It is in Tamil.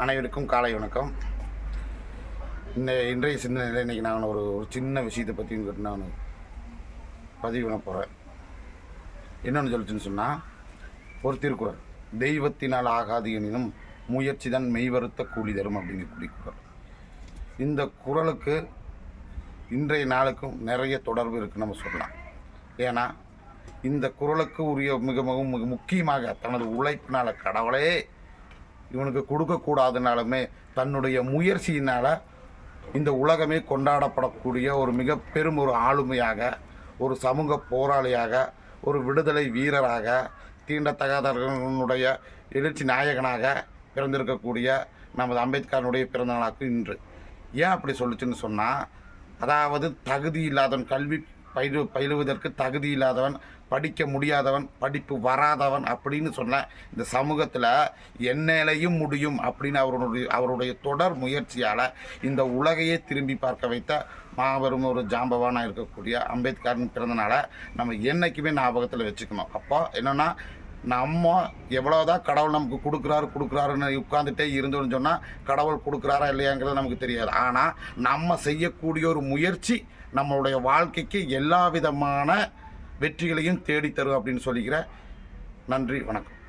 அனைவருக்கும் காலை வணக்கம். இன்றைய சிந்தனையில் இன்றைக்கி நான் ஒரு சின்ன விஷயத்தை பற்றி உங்கள்கிட்ட நான் பதிவு பண்ண போகிறேன். என்னென்னு சொல்லிச்சுன்னு சொன்னால், ஒரு திருக்குறள், தெய்வத்தினால் ஆகாது எனினும் முயற்சி தான் மெய்வருத்த கூலி தரும் அப்படிங்கக்கூடிய குறள். இந்த குறளுக்கு இன்றைய நாளுக்கும் நிறைய தொடர்பு இருக்குன்னு நம்ம சொல்லலாம். ஏன்னா இந்த குறளுக்கு உரிய மிக முக்கியமாக தனது உழைப்பினால் கடவுளே இவனுக்கு கொடுக்கக்கூடாதுனாலுமே தன்னுடைய முயற்சியினால் இந்த உலகமே கொண்டாடப்படக்கூடிய ஒரு மிக பெரும் ஒரு ஆளுமையாக, ஒரு சமூக போராளியாக, ஒரு விடுதலை வீரராக, தீண்டத்தகாதவர்களுடைய எழுச்சி நாயகனாக பிறந்திருக்கக்கூடிய நமது அம்பேத்கரனுடைய பிறந்தநாளாக்கு இன்று. ஏன் அப்படி சொல்லிச்சுன்னு சொன்னால், அதாவது தகுதி இல்லாதவன், கல்வி பயிலுவதற்கு தகுதி இல்லாதவன், படிக்க முடியாதவன், படிப்பு வராதவன் அப்படின்னு சொன்ன இந்த சமூகத்தில் என்னையிலையும் முடியும் அப்படின்னு அவருடைய தொடர் முயற்சியால் இந்த உலகையே திரும்பி பார்க்க வைத்த மாபெரும் ஒரு ஜாம்பவானாக இருக்கக்கூடிய அம்பேத்கரின் பிறந்தனால நம்ம என்றைக்குமே ஞாபகத்தில் வச்சுக்கணும். அப்போ என்னென்னா, நம்ம எவ்வளோதான் கடவுள் நமக்கு கொடுக்குறாருன்னு உட்காந்துட்டே இருந்தோன்னு சொன்னால் கடவுள் கொடுக்குறாரா இல்லையாங்கிறது நமக்கு தெரியாது. ஆனால் நம்ம செய்யக்கூடிய ஒரு முயற்சி நம்மளுடைய வாழ்க்கைக்கு எல்லா விதமான வெற்றிகளையும் தேடித்தரும் அப்படின்னு சொல்லிக்கிறேன். நன்றி, வணக்கம்.